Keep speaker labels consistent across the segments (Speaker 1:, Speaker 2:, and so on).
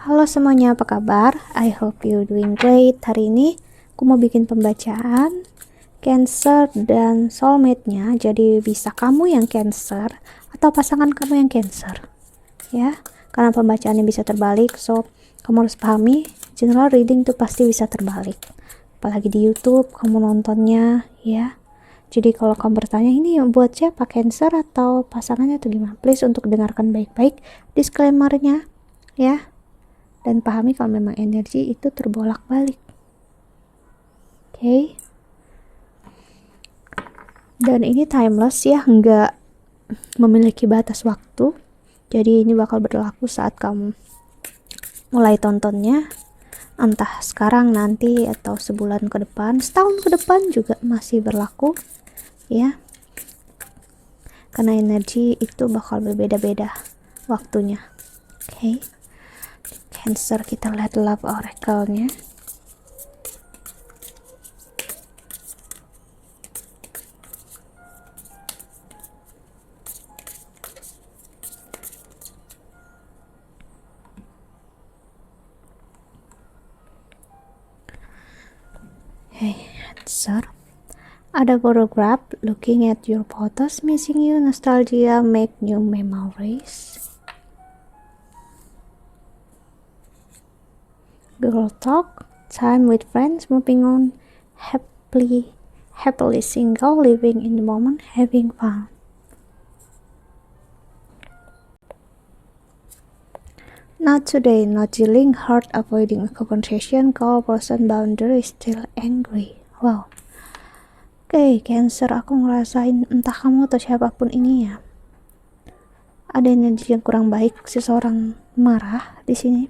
Speaker 1: Halo semuanya, apa kabar? I hope you doing great. Hari ini aku mau bikin pembacaan Cancer dan soulmate-nya. Jadi bisa kamu yang Cancer atau pasangan kamu yang Cancer, ya. Karena pembacaannya bisa terbalik, so kamu harus pahami general reading itu pasti bisa terbalik. Apalagi di YouTube kamu nontonnya, ya. Jadi kalau kamu bertanya ini buat siapa, Cancer atau pasangannya atau gimana, please untuk dengarkan baik-baik disclaimer-nya, ya. Dan pahami kalau memang energi itu terbolak-balik. Oke. Dan ini timeless ya, nggak memiliki batas waktu. Jadi ini bakal berlaku saat kamu mulai tontonnya, entah sekarang, nanti, atau sebulan ke depan, setahun ke depan juga masih berlaku, ya. Karena energi itu bakal berbeda-beda waktunya. Oke. Cancer, kita lihat love oracle-nya. Hey, Cancer. Ada photograph, looking at your photos, missing you, nostalgia, make new memories. Girl talk, time with friends, moving on, happily single, living in the moment, having fun. Not today, not dealing, hard, avoiding a conversation, call person, boundary, still angry. Wow. Oke, Cancer, aku ngerasain entah kamu atau siapapun ini ya, ada energi yang kurang baik. Seseorang marah di sini.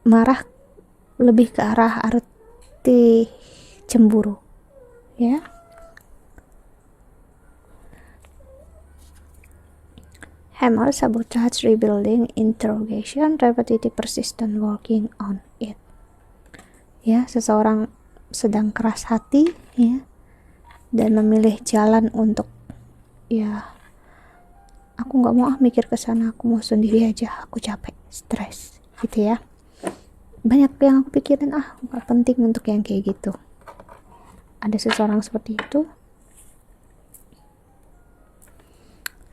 Speaker 1: Marah lebih ke arah arti cemburu, ya. Hammer, sabotage, rebuilding, interrogation, repetitive, persistent, working on it. Ya, seseorang sedang keras hati, ya, dan memilih jalan untuk, ya, aku nggak mau mikir ke sana, aku mau sendiri aja, aku capek, stres, gitu ya. Banyak yang aku pikirin, nggak penting untuk yang kayak gitu. Ada seseorang seperti itu.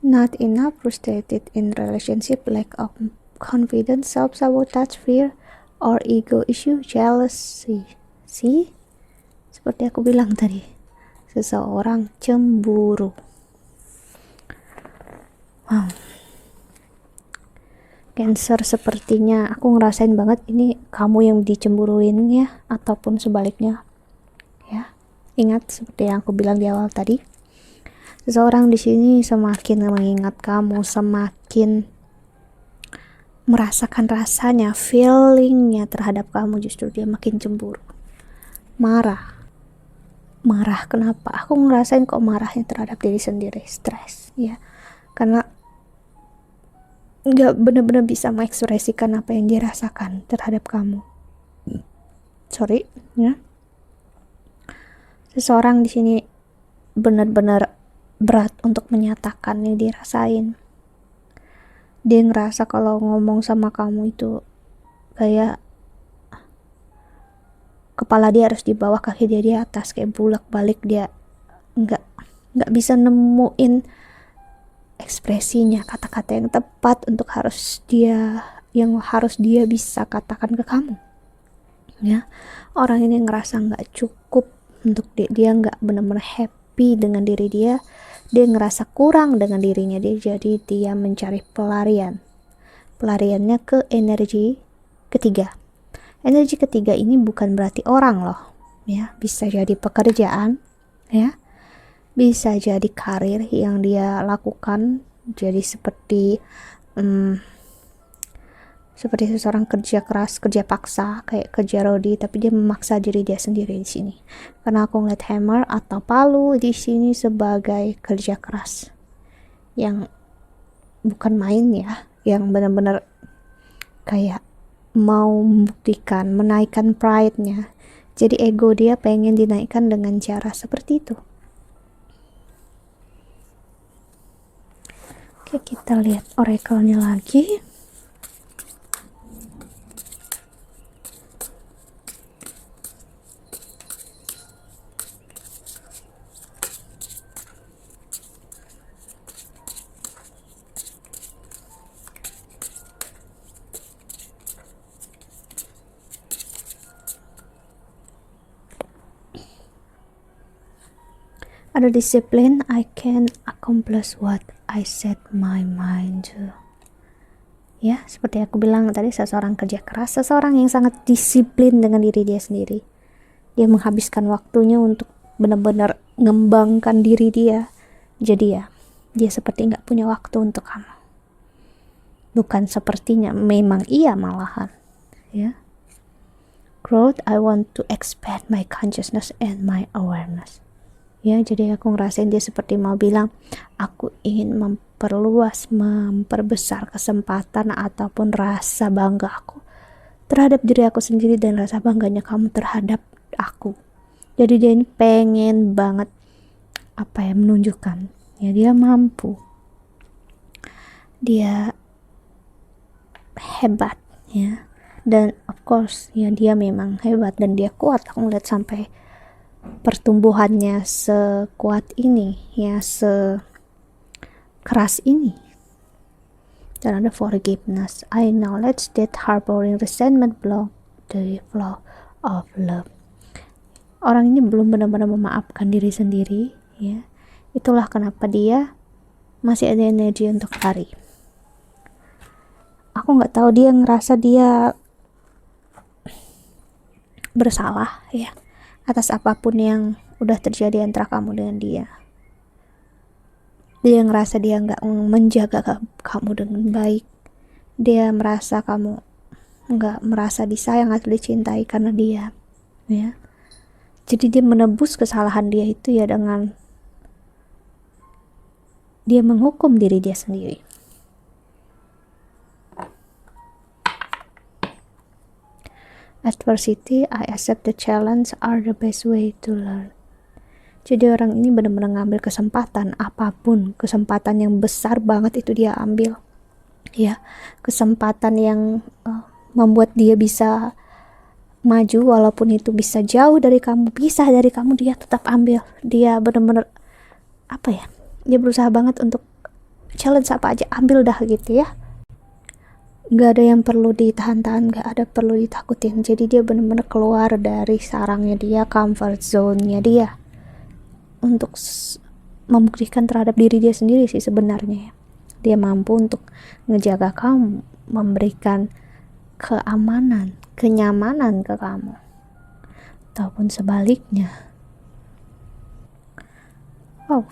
Speaker 1: Not enough, frustrated in relationship, lack of confidence, self-sabotage, fear, or ego issue, jealousy. See? Seperti aku bilang tadi, seseorang cemburu. Wow. Cancer, sepertinya aku ngerasain banget ini kamu yang dicemburuin ya, ataupun sebaliknya, ya. Ingat seperti yang aku bilang di awal tadi, seseorang di sini semakin mengingat kamu, semakin merasakan rasanya, feelingnya terhadap kamu, justru dia makin cemburu, marah. Kenapa? Aku ngerasain kok marahnya terhadap diri sendiri, stres, ya, karena nggak benar-benar bisa mengekspresikan apa yang dia rasakan terhadap kamu. Sorry, ya. Seseorang di sini benar-benar berat untuk menyatakan yang dirasain. Dia ngerasa kalau ngomong sama kamu itu kayak kepala dia harus di bawah, kaki dia di atas, kayak bulak-balik. Dia nggak bisa nemuin ekspresinya, kata-kata yang tepat untuk harus dia bisa katakan ke kamu, ya. Orang ini ngerasa nggak cukup untuk dia nggak benar-benar happy dengan diri dia ngerasa kurang dengan dirinya dia, jadi dia mencari pelariannya ke energi ketiga. Energi ketiga ini bukan berarti orang loh, ya. Bisa jadi pekerjaan, ya, bisa jadi karir yang dia lakukan. Jadi seperti seseorang kerja keras, kerja paksa, kayak kerja rodi, tapi dia memaksa diri dia sendiri di sini. Karena aku ngeliat hammer atau palu di sini sebagai kerja keras yang bukan main, ya, yang benar-benar kayak mau membuktikan, menaikkan pride-nya. Jadi ego dia pengen dinaikkan dengan cara seperti itu. Oke, kita lihat oracle-nya lagi. ada disiplin, I can accomplish what I set my mind to. Ya, seperti aku bilang tadi, seseorang kerja keras, seseorang yang sangat disiplin dengan diri dia sendiri. Dia menghabiskan waktunya untuk benar-benar ngembangkan diri dia. Jadi ya, dia seperti nggak punya waktu untuk kamu. Bukan sepertinya, memang iya malahan. Ya. Growth, I want to expand my consciousness and my awareness. Ya, jadi aku ngerasain dia seperti mau bilang, aku ingin memperluas, memperbesar kesempatan ataupun rasa bangga aku terhadap diri aku sendiri dan rasa bangganya kamu terhadap aku. Jadi dia ini pengen banget menunjukkan ya dia mampu, dia hebat ya, dan of course ya dia memang hebat dan dia kuat. Aku ngeliat sampai pertumbuhannya sekuat ini ya, sekeras ini. Dan ada forgiveness. I acknowledge that harboring resentment block the flow of love. Orang ini belum benar-benar memaafkan diri sendiri ya. Itulah kenapa dia masih ada energi untuk lari. Aku nggak tahu dia ngerasa dia bersalah ya atas apapun yang udah terjadi antara kamu dengan dia. Dia ngerasa dia nggak menjaga kamu dengan baik. Dia merasa kamu nggak merasa disayang atau dicintai karena dia ya. Jadi dia menebus kesalahan dia itu ya dengan dia menghukum diri dia sendiri. Adversity, I accept the challenge are the best way to learn. Jadi orang ini benar-benar ngambil kesempatan apapun, kesempatan yang besar banget itu dia ambil. Ya, kesempatan yang membuat dia bisa maju walaupun itu bisa jauh dari kamu, pisah dari kamu, dia tetap ambil. Dia benar-benar dia berusaha banget untuk challenge apa aja ambil dah gitu ya. Gak ada yang perlu ditahan-tahan, gak ada perlu ditakutin. Jadi dia benar-benar keluar dari sarangnya dia, comfort zone-nya dia, untuk membuktikan terhadap diri dia sendiri sih sebenarnya. Dia mampu untuk ngejaga kamu, memberikan keamanan, kenyamanan ke kamu, ataupun sebaliknya. Wow.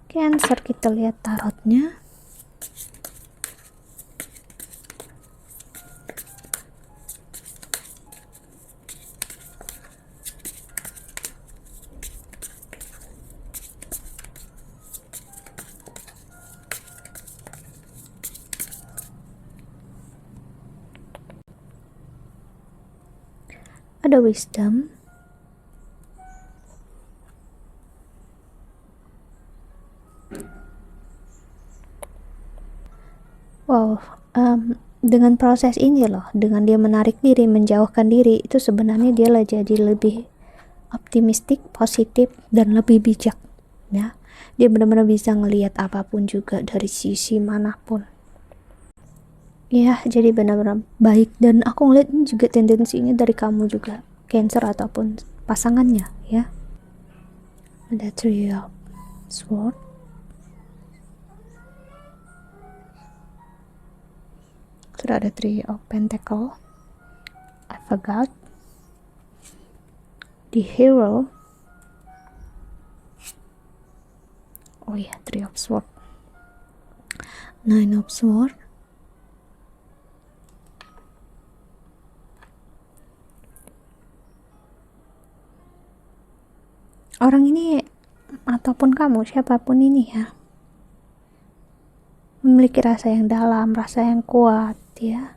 Speaker 1: Cancer, kita lihat tarotnya. Ada wisdom, dengan proses ini loh, dengan dia menarik diri, menjauhkan diri, itu sebenarnya dia lah jadi lebih optimistik, positif, dan lebih bijak ya. Dia benar-benar bisa ngelihat apapun juga dari sisi manapun ya, jadi benar-benar baik. Dan aku ngeliat ini juga tendensinya dari kamu juga, Cancer ataupun pasangannya ya. Ada Three of Swords, sudah ada Three of Pentacles, I forgot, the Hero, oh ya, Three of Swords, Nine of Swords, orang ini ataupun kamu, siapapun ini ya, memiliki rasa yang dalam, rasa yang kuat ya,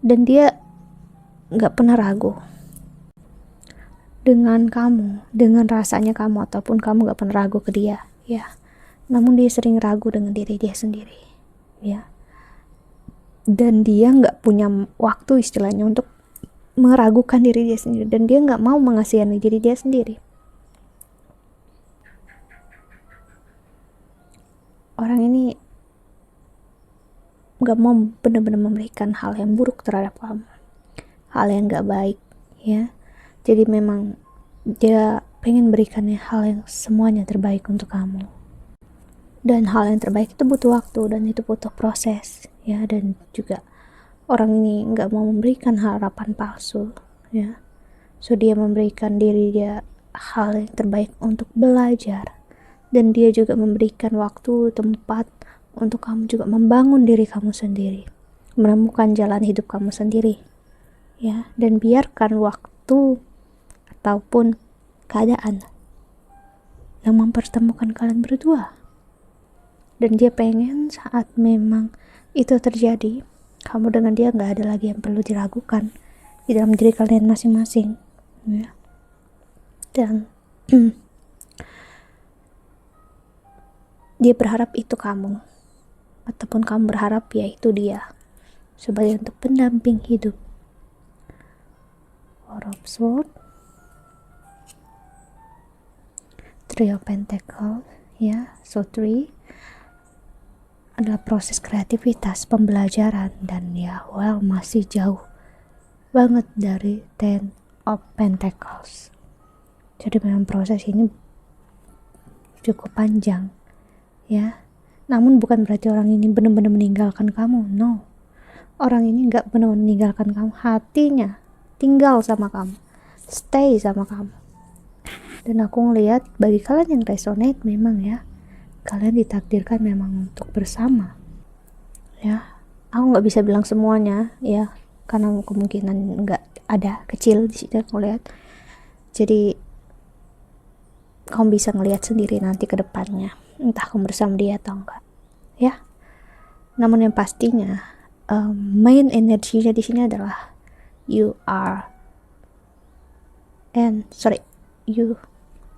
Speaker 1: dan dia gak pernah ragu dengan kamu, dengan rasanya kamu, ataupun kamu gak pernah ragu ke dia ya. Namun dia sering ragu dengan diri dia sendiri ya, dan dia gak punya waktu istilahnya untuk meragukan diri dia sendiri, dan dia gak mau mengasihani diri dia sendiri. Orang ini gak mau benar-benar memberikan hal yang buruk terhadap kamu, hal yang gak baik ya. Jadi memang dia pengen berikannya hal yang semuanya terbaik untuk kamu. Dan hal yang terbaik itu butuh waktu dan itu butuh proses, ya. Dan juga orang ini nggak mau memberikan harapan palsu, ya. So dia memberikan diri dia hal yang terbaik untuk belajar, dan dia juga memberikan waktu, tempat untuk kamu juga membangun diri kamu sendiri, menemukan jalan hidup kamu sendiri, ya. Dan biarkan waktu ataupun keadaan yang mempertemukan kalian berdua. Dan dia pengen saat memang itu terjadi, kamu dengan dia gak ada lagi yang perlu diragukan di dalam diri kalian masing-masing, ya. Dan dia berharap itu kamu, ataupun kamu berharap ya itu dia, sebagai untuk pendamping hidup. Four of Swords, Three of Pentacles, ya. So 3 adalah proses kreativitas, pembelajaran, dan ya masih jauh banget dari Ten of Pentacles. Jadi memang proses ini cukup panjang, ya. Namun bukan berarti orang ini benar-benar meninggalkan kamu, no. Orang ini gak benar-benar meninggalkan kamu, hatinya tinggal sama kamu, stay sama kamu. Dan aku ngelihat bagi kalian yang resonate, memang ya, kalian ditakdirkan memang untuk bersama, ya. Aku nggak bisa bilang semuanya, ya, karena kemungkinan nggak ada, kecil di sini aku lihat. Jadi kamu bisa ngelihat sendiri nanti ke depannya, entah kamu bersama dia atau enggak, ya. Namun yang pastinya main energinya di sini adalah you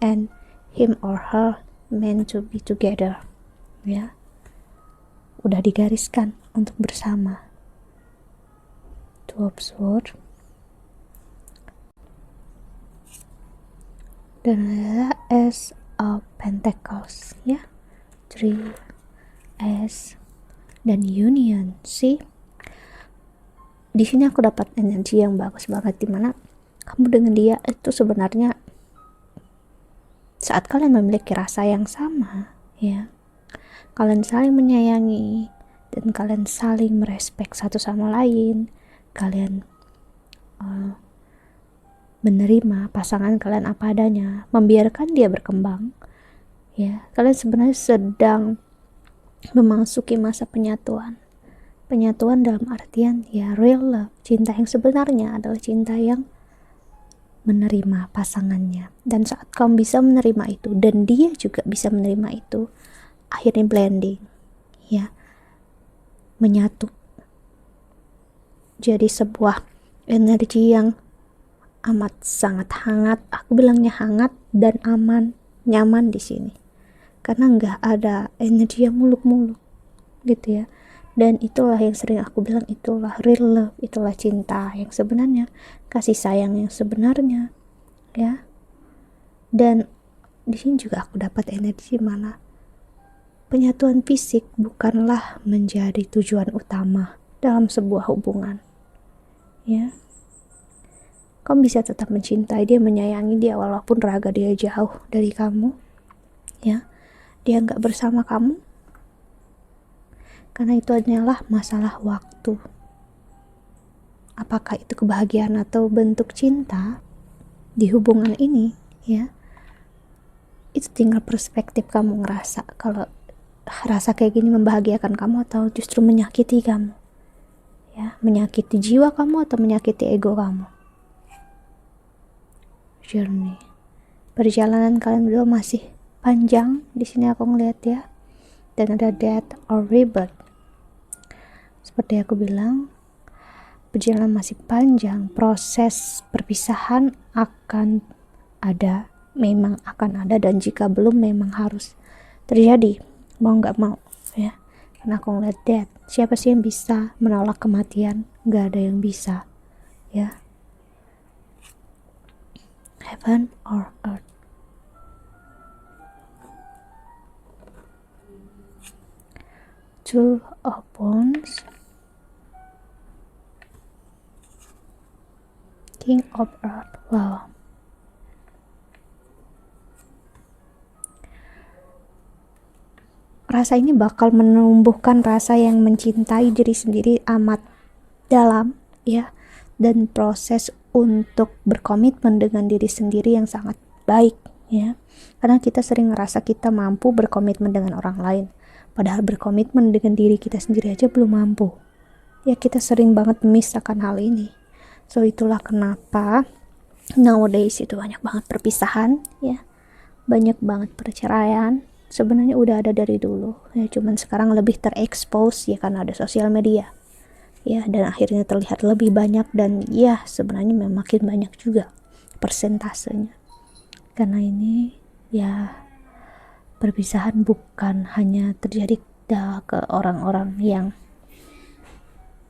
Speaker 1: and him or her meant to be together, ya. Udah digariskan untuk bersama. Two of Swords, dan ada Ace of Pentacles, ya. 3 Ace dan Union. See, di sini aku dapat energi yang bagus banget, dimana kamu dengan dia itu sebenarnya saat kalian memiliki rasa yang sama, ya, kalian saling menyayangi dan kalian saling merespek satu sama lain, kalian menerima pasangan kalian apa adanya, membiarkan dia berkembang, ya. Kalian sebenarnya sedang memasuki masa penyatuan dalam artian ya real love, cinta yang sebenarnya adalah cinta yang menerima pasangannya. Dan saat kamu bisa menerima itu dan dia juga bisa menerima itu, akhirnya blending, ya, menyatu jadi sebuah energi yang amat sangat hangat. Aku bilangnya hangat dan aman, nyaman di sini, karena nggak ada energi yang muluk-muluk, gitu ya. Dan itulah yang sering aku bilang, itulah real love, itulah cinta yang sebenarnya, kasih sayang yang sebenarnya, ya. Dan di sini juga aku dapat energi mana penyatuan fisik bukanlah menjadi tujuan utama dalam sebuah hubungan, ya. Kamu bisa tetap mencintai dia, menyayangi dia walaupun raga dia jauh dari kamu, ya. Dia nggak bersama kamu, karena itu adalah masalah waktu. Apakah itu kebahagiaan atau bentuk cinta di hubungan ini, ya, itu tinggal perspektif kamu ngerasa kalau rasa kayak gini membahagiakan kamu atau justru menyakiti kamu, ya, menyakiti jiwa kamu atau menyakiti ego kamu. Journey, perjalanan kalian berdua masih panjang di sini aku ngeliat, ya. Dan ada death or rebirth. Seperti aku bilang, perjalanan masih panjang, proses perpisahan akan ada, memang akan ada, dan jika belum memang harus terjadi, mau nggak mau, ya. Karena aku ngeliat death, siapa sih yang bisa menolak kematian? Nggak ada yang bisa, ya. Heaven or earth. Two of Wands, King of Earth. Wow. rasa ini bakal menumbuhkan rasa yang mencintai diri sendiri amat dalam ya, dan proses untuk berkomitmen dengan diri sendiri yang sangat baik ya, karena kita sering ngerasa kita mampu berkomitmen dengan orang lain, padahal berkomitmen dengan diri kita sendiri aja belum mampu ya. Kita sering banget miss akan hal ini. So itulah kenapa nowadays itu banyak banget perpisahan ya, banyak banget perceraian. Sebenarnya udah ada dari dulu ya, cuman sekarang lebih terekspos ya karena ada sosial media ya, dan akhirnya terlihat lebih banyak. Dan ya sebenarnya memang makin banyak juga persentasenya, karena ini ya perpisahan bukan hanya terjadi ke orang-orang yang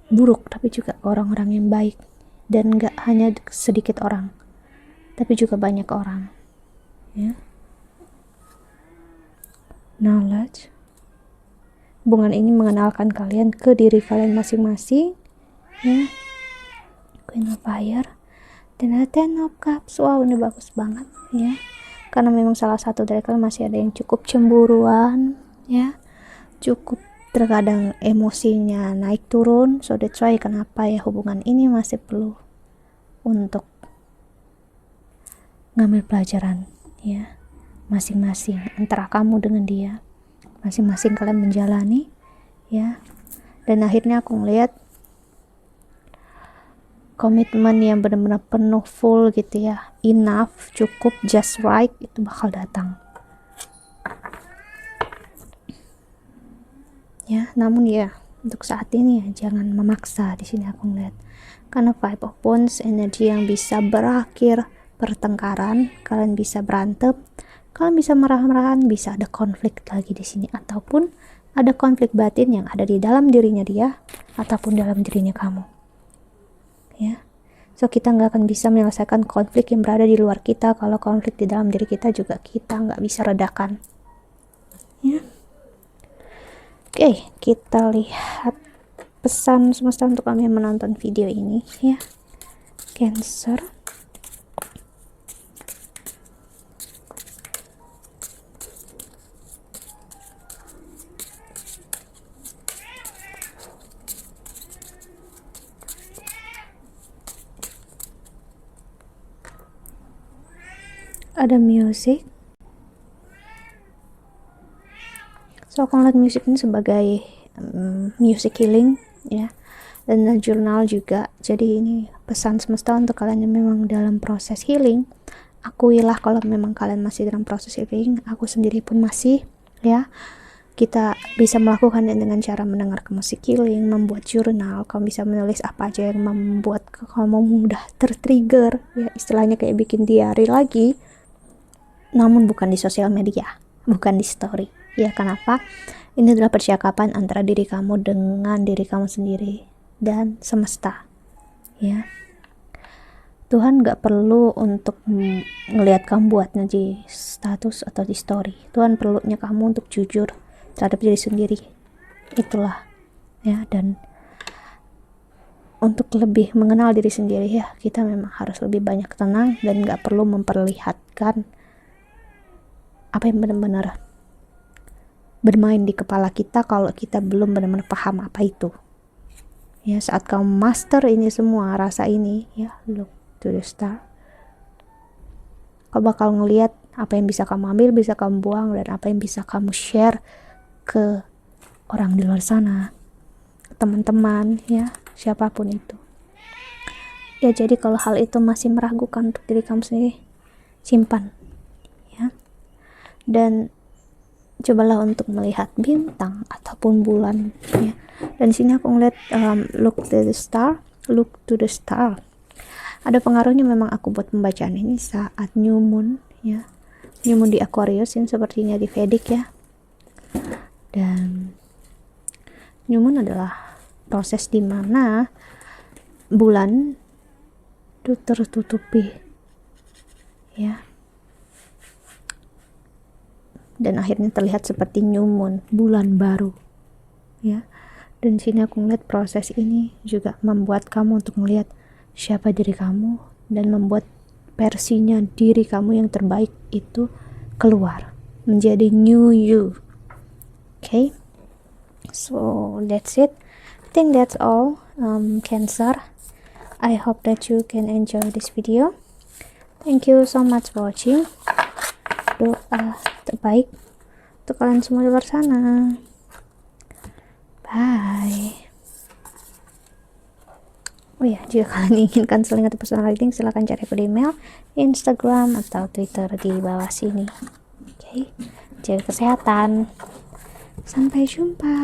Speaker 1: buruk, tapi juga ke orang-orang yang baik. Dan gak hanya sedikit orang, tapi juga banyak orang ya. Knowledge, hubungan ini mengenalkan kalian ke diri kalian masing-masing ya. Queen of Fire dan Ten of Cups. Wow, ini bagus banget ya, karena memang salah satu dari kalian masih ada yang cukup cemburuan ya, cukup terkadang emosinya naik turun. So that's why kenapa ya hubungan ini masih perlu untuk ngambil pelajaran ya, masing-masing antara kamu dengan dia, masing-masing kalian menjalani ya. Dan akhirnya aku ngeliat komitmen yang benar-benar penuh, full gitu ya, enough, cukup, just right, itu bakal datang ya. Namun ya untuk saat ini ya jangan memaksa. Di sini aku ngeliat karena Five of Wands, energi yang bisa berakhir pertengkaran, kalian bisa berantem, kalian bisa marah-marahan, bisa ada konflik lagi di sini, ataupun ada konflik batin yang ada di dalam dirinya dia ataupun dalam dirinya kamu ya. So kita nggak akan bisa menyelesaikan konflik yang berada di luar kita kalau konflik di dalam diri kita juga kita nggak bisa redakan ya. Oke, kita lihat pesan semesta untuk kalian yang menonton video ini ya. Cancer, ada music. So aku ngeliat musik ini sebagai music healing ya, dan jurnal juga. Jadi ini pesan semesta untuk kalian yang memang dalam proses healing. Akuilah kalau memang kalian masih dalam proses healing, aku sendiri pun masih ya. Kita bisa melakukannya dengan cara mendengar ke musik healing, membuat jurnal. Kamu bisa menulis apa aja yang membuat kamu mudah tertrigger ya, istilahnya kayak bikin diary lagi, namun bukan di sosial media, bukan di story ya. Kenapa? Ini adalah percakapan antara diri kamu dengan diri kamu sendiri dan semesta ya. Tuhan gak perlu untuk ngelihat kamu buatnya di status atau di story. Tuhan perlunya kamu untuk jujur terhadap diri sendiri, itulah ya. Dan untuk lebih mengenal diri sendiri ya, kita memang harus lebih banyak tenang dan gak perlu memperlihatkan apa yang benar-benar bermain di kepala kita kalau kita belum benar-benar paham apa itu ya. Saat kamu master ini semua, rasa ini ya, look to the star, kamu bakal ngelihat apa yang bisa kamu ambil, bisa kamu buang, dan apa yang bisa kamu share ke orang di luar sana, teman-teman ya, siapapun itu ya. Jadi kalau hal itu masih meragukan untuk diri kamu sendiri, simpan ya. Dan cobalah untuk melihat bintang ataupun bulan ya. Dan sini aku ngeliat look to the star, look to the star. Ada pengaruhnya memang aku buat pembacaan ini saat new moon ya, new moon di Aquarius, ini sepertinya di Vedic ya. Dan new moon adalah proses di mana bulan itu tertutupi ya, dan akhirnya terlihat seperti new moon, bulan baru ya. Dan sini aku ngeliat proses ini juga membuat kamu untuk melihat siapa diri kamu dan membuat versinya diri kamu yang terbaik itu keluar menjadi new you Okay, so that's it. I think that's all. Cancer, I hope that you can enjoy this video. Thank you so much for watching. Doa terbaik untuk kalian semua di luar sana. Bye. Oh ya, jika kalian ingin konseling atau personal reading, silahkan cari aku di email, Instagram, atau Twitter di bawah sini. Oke, jaga kesehatan. Sampai jumpa.